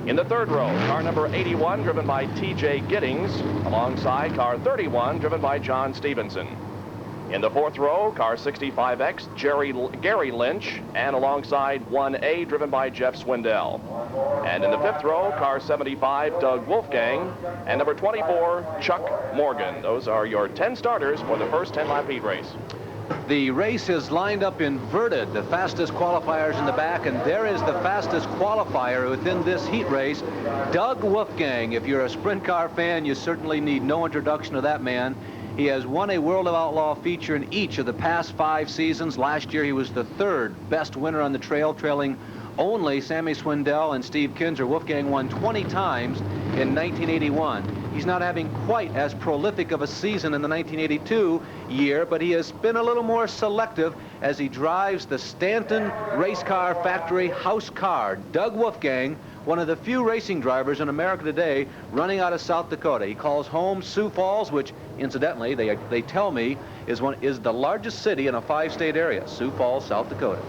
In the third row, car number 81, driven by T.J. Giddings, alongside car 31, driven by John Stevenson. In the fourth row, car 65X, Gary Lynch, and alongside 1A, driven by Jeff Swindell. And in the fifth row, car 75, Doug Wolfgang, and number 24, Chuck Morgan. Those are your 10 starters for the first 10-lap heat race. The race is lined up inverted, the fastest qualifiers in the back, and there is the fastest qualifier within this heat race, Doug Wolfgang. If you're a sprint car fan, you certainly need no introduction to that man. He has won a World of Outlaw feature in each of the past 5 seasons. Last year, he was the 3rd best winner on the trail, trailing only Sammy Swindell and Steve Kinzer. Wolfgang won 20 times in 1981. He's not having quite as prolific of a season in the 1982 year, but he has been a little more selective as he drives the Stanton Race Car Factory house car. Doug Wolfgang, one of the few racing drivers in America today running out of South Dakota. He calls home Sioux Falls, which incidentally they tell me is the largest city in a 5-state area, Sioux Falls, South Dakota.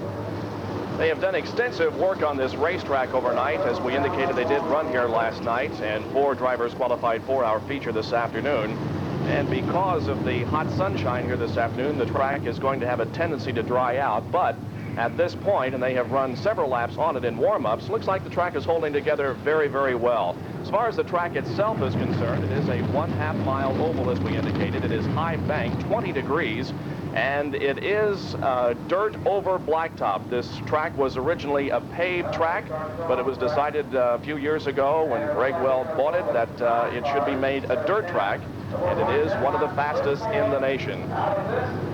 They have done extensive work on this racetrack overnight. As we indicated, they did run here last night, and 4 drivers qualified for our feature this afternoon. And because of the hot sunshine here this afternoon, the track is going to have a tendency to dry out. But at this point, and they have run several laps on it in warm-ups, looks like the track is holding together very, very well. As far as the track itself is concerned, it is a 1/2 mile oval, as we indicated. It is high bank, 20 degrees. And it is dirt over blacktop. This track was originally a paved track, but it was decided a few years ago when Greg Weld bought it that it should be made a dirt track, and it is one of the fastest in the nation.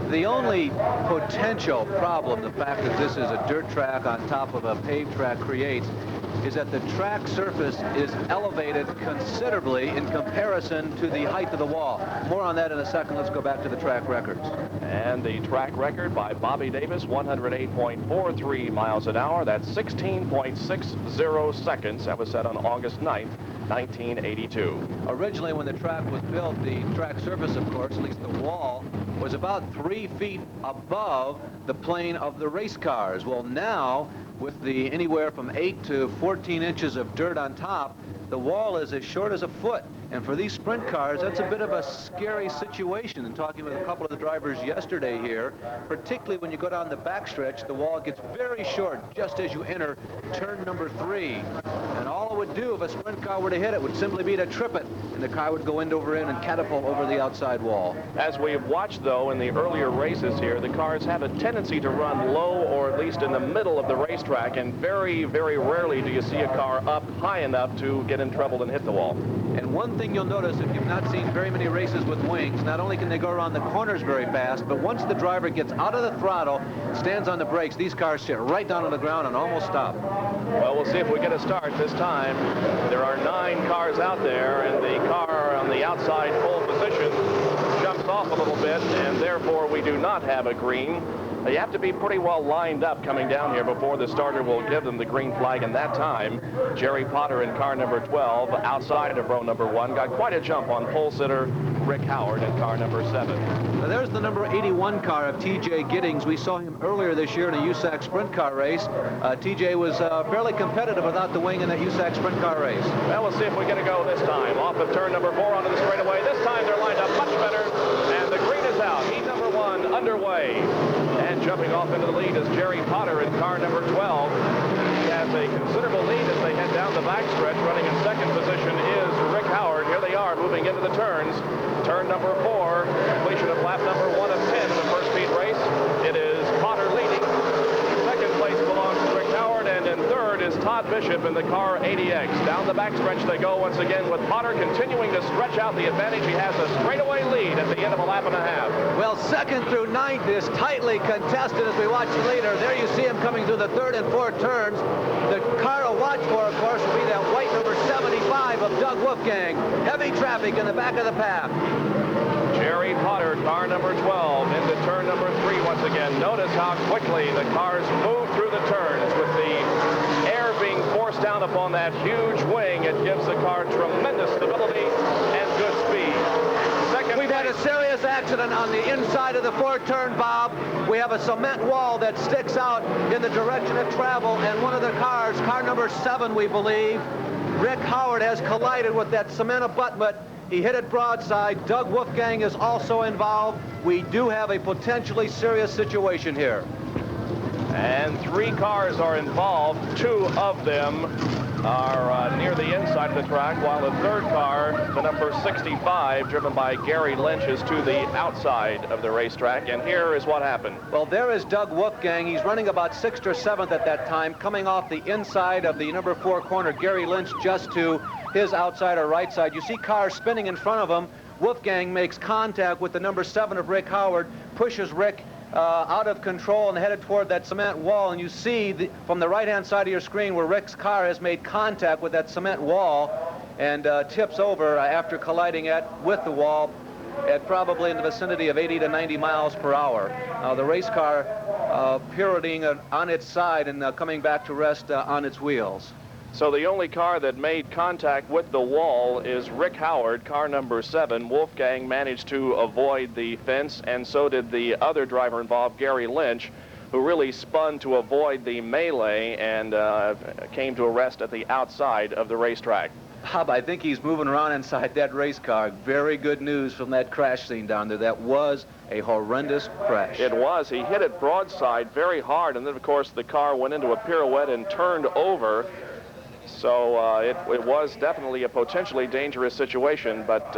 The only potential problem the fact that this is a dirt track on top of a paved track creates is that the track surface is elevated considerably in comparison to the height of the wall. More on that in a second. Let's go back to the track records. And the track record by Bobby Davis, 108.43 miles an hour. That's 16.60 seconds. That was set on August 9th, 1982. Originally, when the track was built, the track surface, of course, at least the wall, was about 3 feet above the plane of the race cars. Well, now, with the anywhere from 8 to 14 inches of dirt on top, the wall is as short as a foot. And for these sprint cars, that's a bit of a scary situation. And talking with a couple of the drivers yesterday here, particularly when you go down the backstretch, the wall gets very short just as you enter turn number 3. And all it would do if a sprint car were to hit it would simply be to trip it, and the car would go end over end and catapult over the outside wall. As we have watched, though, in the earlier races here, the cars have a tendency to run low or at least in the middle of the racetrack, and very, very rarely do you see a car up high enough to get in trouble and hit the wall. And one thing you'll notice if you've not seen very many races with wings, not only can they go around the corners very fast, but once the driver gets out of the throttle, stands on the brakes, these cars sit right down on the ground and almost stop. Well, we'll see if we get a start this time. There are 9 cars out there, and the car on the outside pole position jumps off a little bit, and therefore we do not have a green. They have to be pretty well lined up coming down here before the starter will give them the green flag. And that time, Jerry Potter in car number 12, outside of row number 1, got quite a jump on pole sitter Rick Howard in car number 7. Now there's the number 81 car of T.J. Giddings. We saw him earlier this year in a USAC sprint car race. T.J. was fairly competitive without the wing in that USAC sprint car race. Well, we'll see if we get a go this time. Off of turn number 4 onto the straightaway. This time they're lined up much better, and the green is out. Heat number 1 underway. And jumping off into the lead is Jerry Potter in car number 12. He has a considerable lead as they head down the backstretch. Running in second position is Rick Howard. Here they are moving into the turns. Turn number 4, completion of lap number 1 of 10 in the first speed race. It is Potter leading. Second place belongs to Rick Howard, and in third is Todd Bishop in the car 80X. Down the backstretch they go once again, with Potter continuing to stretch out the advantage. He has a straightaway lead at the end of a lap and a half. Well, second through ninth is tightly contested as we watch the leader. There you see him coming through the third and fourth turns. The car to watch for, of course, will be that white number 75 of Doug Wolfgang. Heavy traffic in the back of the pack. Jerry Potter, car number 12, into turn number 3 once again. Notice how quickly the cars move through the turns with the air being forced down upon that huge wing. It gives the car tremendous stability and good speed. We've had a serious accident on the inside of the fourth turn, Bob. We have a cement wall that sticks out in the direction of travel, and one of the cars, car number 7, we believe, Rick Howard has collided with that cement abutment. He hit it broadside. Doug Wolfgang is also involved. We do have a potentially serious situation here. And 3 cars are involved. 2 of them are near the inside of the track, while the 3rd car, the number 65, driven by Gary Lynch, is to the outside of the racetrack. And here is what happened. Well, there is Doug Wolfgang. He's running about 6th or 7th at that time, coming off the inside of the number 4 corner. Gary Lynch just to his outside or right side. You see cars spinning in front of him. Wolfgang makes contact with the number 7 of Rick Howard, pushes Rick out of control and headed toward that cement wall. And you see from the right-hand side of your screen where Rick's car has made contact with that cement wall and tips over after colliding with the wall at probably in the vicinity of 80 to 90 miles per hour. The race car pirouetting on its side and coming back to rest on its wheels. So the only car that made contact with the wall is Rick Howard, car number 7. Wolfgang managed to avoid the fence, and so did the other driver involved, Gary Lynch, who really spun to avoid the melee and came to a rest at the outside of the racetrack. Bob, I think he's moving around inside that race car. Very good news from that crash scene down there. That was a horrendous crash. It was. He hit it broadside very hard, and then, of course, the car went into a pirouette and turned over. So it was definitely a potentially dangerous situation, but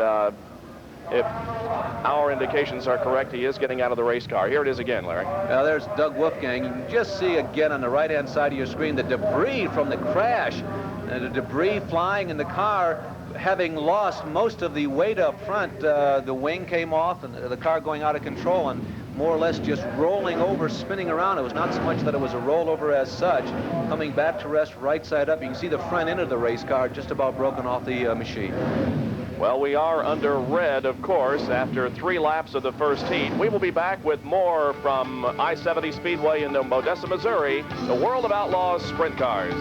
if our indications are correct, he is getting out of the race car. Here it is again, Larry. Now there's Doug Wolfgang. You can just see again on the right-hand side of your screen the debris from the crash, and the debris flying in the car, having lost most of the weight up front. The wing came off, and the car going out of control, and more or less just rolling over, spinning around. It was not so much that it was a rollover as such. Coming back to rest right side up, you can see the front end of the race car just about broken off the machine. Well, we are under red, of course, after 3 laps of the first heat. We will be back with more from I-70 Speedway in Modessa, Missouri, the World of Outlaws Sprint Cars.